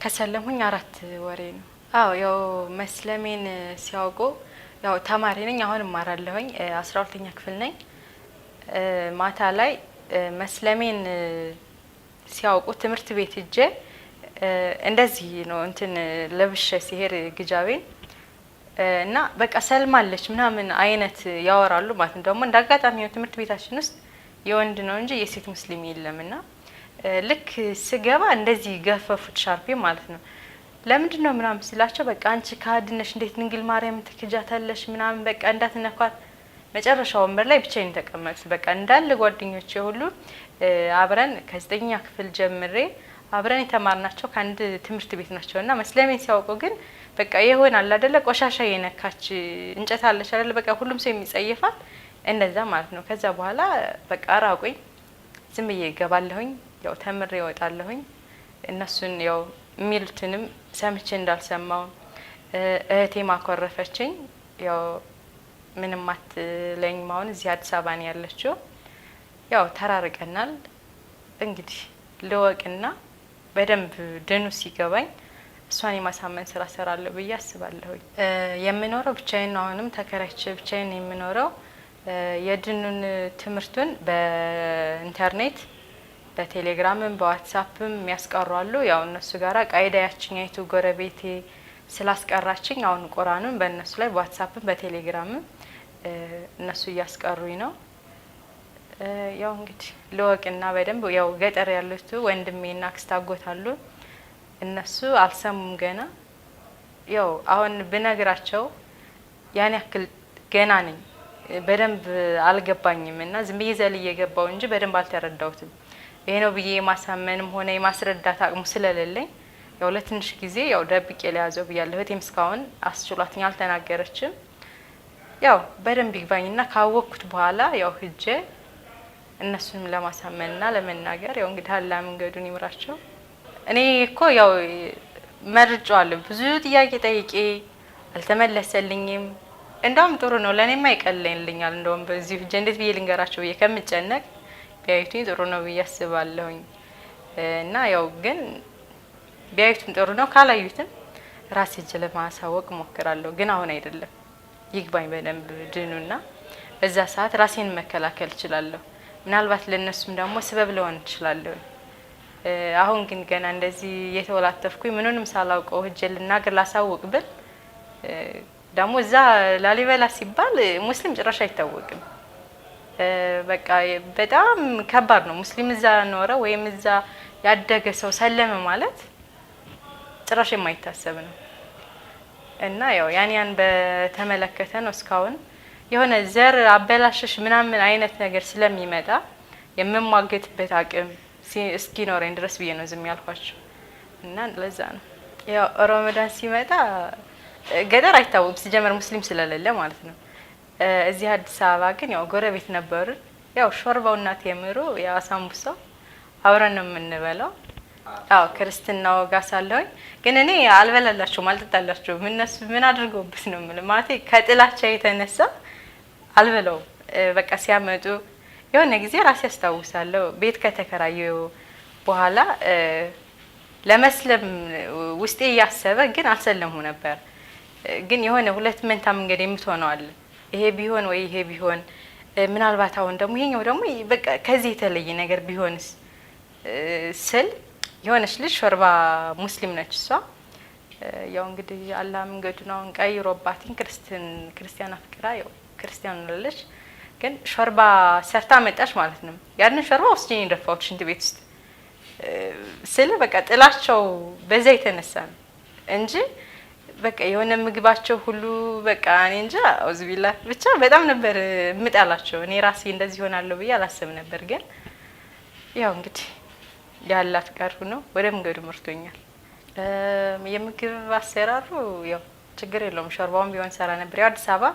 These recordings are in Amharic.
ከሰለሙኝ 4 ወሬ ነው። አዎ ያው መስለሜን ሲያውቁ ያው ተማሪ ነኝ አሁን እማራለሁኝ 12ኛ ክፍል ነኝ። ማታ ላይ መስለሜን ሲያውቁ ትምህርት ቤት ሄጄ እንደዚህ ነው እንትን ለብሼ ሲሄድ ግጃቤን እና በቃ ሰልማለች ምናምን አይነት ያወራሉ ማለት ነው። ደግሞ እንዳጋጣሚ ነው ትምህርት ቤታችን ውስጥ የወንድ ነው እንጂ የሴት ሙስሊም የለምና ልክ ስገባ እንደዚህ ገፈፉት ሻርፔ ማለት ነው። ለምንድን ነው ምናምን ስላቸው በቃ አንቺ ካድነሽ እንዴት ድንግል ማርያም ትክጃታለሽ ምናምን በቃ እንዳትነኳት። መጨረሻው ወንበር ላይ ብቻዬን ተቀመጥኩ። በቃ እንዳለ ጓደኞቼ ሁሉ አብረን ከ9ኛ ክፍል ጀምሬ አብረን የተማርናቸው ከአንድ ትምህርት ቤት ናቸውና መስለሜን ሲያውቁ ግን በቃ ይሆናል አይደለ ቆሻሻ የነካች እንጨት አለች አይደለ በቃ ሁሉም ሰው የሚጸየፋት እንደዛ ማለት ነው። ከዛ በኋላ በቃ ራቁኝ። ዝም ብዬ እገባለሁኝ ያው ተምሬ እወጣለሁኝ። እነሱን ያው የሚሉትንም ሰምቼ እንዳልሰማው እህቴ ማኮረፈችኝ። ያው ምንም አትለኝም። አሁን እዚህ አዲስ አበባ ነው ያለችው። ያው ተራርቀናል። እንግዲህ ልወቅና በደንብ ድኑ ሲገባኝ እሷን የማሳመን ስራ ሰራለሁ ብዬ አስባለሁኝ። የምኖረው ብቻዬን ነው። አሁንም ተከራይቼ ብቻዬን ነው የምኖረው። የድኑን ትምህርቱን በኢንተርኔት በቴሌግራምም በዋትስአፕም የሚያስቀሩ አሉ። ያው እነሱ ጋራ ቃይዳ ያችኛይቱ ጎረቤቴ ስላስቀራችኝ አሁን ቁርአኑን በእነሱ ላይ በዋትስአፕም በቴሌግራምም እነሱ እያስቀሩኝ ነው። ያው እንግዲህ ልወቅና በደንብ ያው ገጠር ያሉት ወንድሜና አክስት አጎት አሉ። እነሱ አልሰሙም ገና። ያው አሁን ብነግራቸው ያን ያክል ገና ነኝ በደንብ አልገባኝም እና ዝም ብዬ ዘልዬ ገባው እንጂ በደንብ አልተረዳሁትም። ይሄ ነው ብዬ ማሳመንም ሆነ የማስረዳት አቅሙ ስለሌለኝ ያው ለትንሽ ጊዜ ያው ደብቄ ለያዘው ብያለሁ። እህቴም እስካሁን አስችሏትኝ አልተናገረችም። ያው በደንብ ይግባኝና ካወቅኩት በኋላ ያው ሂጄ እነሱንም ለማሳመንና ለመናገር ያው እንግዲህ አላህ መንገዱን ይምራቸው። እኔ እኮ ያው መርጫለሁ ብዙ ጥያቄ ጠይቄ አልተመለሰልኝም። እንደውም ጥሩ ነው ለኔማ ይቀለኝልኛል። እንደውም በዚህ ሂጄ እንዴት ብዬ ልንገራቸው ብዬ ከምጨነቅ ቢያዩትኝ ጥሩ ነው ብዬ አስባለሁኝ። እና ያው ግን ቢያዩትም ጥሩ ነው ካላዩትም ራሴ እጅ ለማሳወቅ ሞክራለሁ። ግን አሁን አይደለም ይግባኝ በደንብ ድኑና በዛ ሰዓት ራሴን መከላከል እችላለሁ። ምናልባት ለነሱም ደግሞ ስበብ ልሆን እችላለሁ። አሁን ግን ገና እንደዚህ የተወላተፍኩኝ ምንንም ሳላውቀው ሂጄ ልናገር ላሳውቅ ብል ደግሞ እዛ ላሊበላ ሲባል ሙስሊም ጭራሽ አይታወቅም። በቃ በጣም ከባድ ነው። ሙስሊም እዛ ኖረ ወይም እዛ ያደገ ሰው ሰለመ ማለት ጭራሽ የማይታሰብ ነው። እና ያው ያን በተመለከተ ነው እስካሁን የሆነ ዘር አበላሽሽ ምናምን አይነት ነገር ስለሚመጣ የምሟገትበት አቅም እስኪኖረኝ ድረስ ብዬ ነው ዝም ያልኳቸው። እና ለዛ ነው ያው ረመዳን ሲመጣ ገጠር አይታወቅም ሲጀመር ሙስሊም ስለሌለ ማለት ነው። እዚህ አዲስ አበባ ግን ያው ጎረቤት ነበሩ። ያው ሾርባውና ቴምሩ ያው አሳምቡሳው አብረን ነው የምንበላው። አዎ ክርስትናው ጋር ሳለሁኝ ግን እኔ አልበላላቸውም አልጠጣላቸውም። እነሱ ምን አድርገውበት ነው ማለት ከጥላቻ የተነሳ አልበላውም። በቃ ሲያመጡ የሆነ ጊዜ ራሴ አስታውሳለሁ ቤት ከተከራየው በኋላ ለመስለም ውስጤ እያሰበ ግን አልሰለሙ ነበር። ግን የሆነ ሁለት መንታ መንገድ የምትሆነው አለ። ይሄ ቢሆን ወይ ይሄ ቢሆን ምናልባት አሁን ደግሞ ይሄኛው ደግሞ በቃ ከዚህ የተለየ ነገር ቢሆንስ ስል የሆነች ልጅ ሾርባ ሙስሊም ነች እሷ። ያው እንግዲህ አላህ መንገዱን አሁን ቀይሮባትኝ ክርስቲያን አፍቅራ ያው ክርስቲያን ነለች። ግን ሾርባ ሰርታ መጣች ማለት ነው። ያንን ሾርባ ወስጄ እንደፋው ሽንት ቤት ውስጥ ስለ በቃ ጥላቸው በዛ የተነሳ ነው እንጂ በቃ የሆነ ምግባቸው ሁሉ በቃ እኔ እንጃ አውዝ ቢላ ብቻ በጣም ነበር ምጣላቸው። እኔ ራሴ እንደዚህ ሆናለሁ ብዬ አላሰብ ነበር። ግን ያው እንግዲህ ያላ ፍቃዱ ነው ወደ መንገዱ መርቶኛል። የምግብ አሰራሩ ያው ችግር የለውም። ሾርባውን ቢሆን ሰራ ነበር። ያው አዲስ አበባ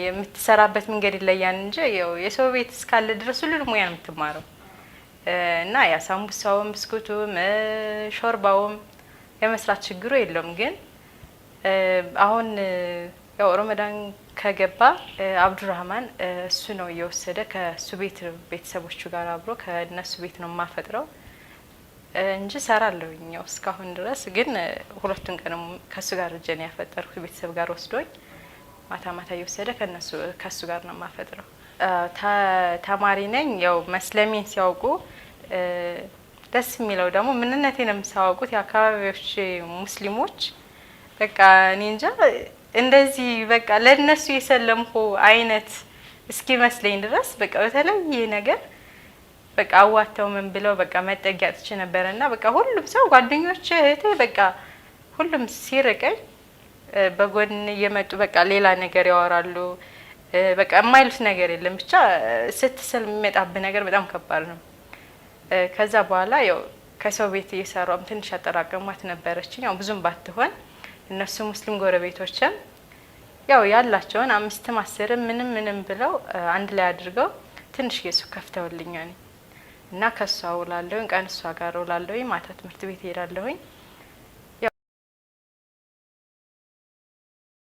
የምትሰራበት መንገድ ይለያል እንጂ ያው የሰው ቤት እስካለ ድረስ ሁሉንም ሙያ ነው የምትማረው። እና ያ ሳምቡሳውም ብስኩቱም ሾርባውም የመስራት ችግሩ የለውም። ግን አሁን ያው ረመዳን ከገባ አብዱራህማን እሱ ነው እየወሰደ ከሱ ቤት ቤተሰቦቹ ጋር አብሮ ከነሱ ቤት ነው ማፈጥረው። እንጂ ሰራለሁኝ። ያው እስካሁን ድረስ ግን ሁለቱን ቀንም ከሱ ጋር እጄን ያፈጠርኩ ቤተሰብ ጋር ወስዶኝ ማታ ማታ እየወሰደ ከሱ ጋር ነው የማፈጥረው። ተማሪ ነኝ። ያው መስለሜን ሲያውቁ ደስ የሚለው ደግሞ ምንነቴንም ሲያውቁት የአካባቢዎች ሙስሊሞች በቃ እኔ እንጃ እንደዚህ በቃ ለነሱ የሰለምኩ አይነት እስኪ መስለኝ ድረስ በቃ በተለየ ነገር በቃ አዋተው ምን ብለው በቃ መጠጊያ ጥቼ ነበርና በቃ ሁሉም ሰው ጓደኞቼ፣ እህቴ በቃ ሁሉም ሲርቀኝ በጎን እየመጡ በቃ ሌላ ነገር ያወራሉ። በቃ የማይሉት ነገር የለም። ብቻ ስትሰል የሚመጣብህ ነገር በጣም ከባድ ነው። ከዛ በኋላ ያው ከሰው ቤት እየሰራም ትንሽ አጠራቀሟት ነበረችኝ። ያው ብዙም ባትሆን እነሱ ሙስሊም ጎረቤቶችም ያው ያላቸውን 5 10 ምንም ብለው አንድ ላይ አድርገው ትንሽ የሱቅ ከፍተውልኛል እና ከሷ ውላለሁ። ቀን እሷ ጋር ውላለሁ። ማታ ትምህርት ቤት ሄዳለሁኝ።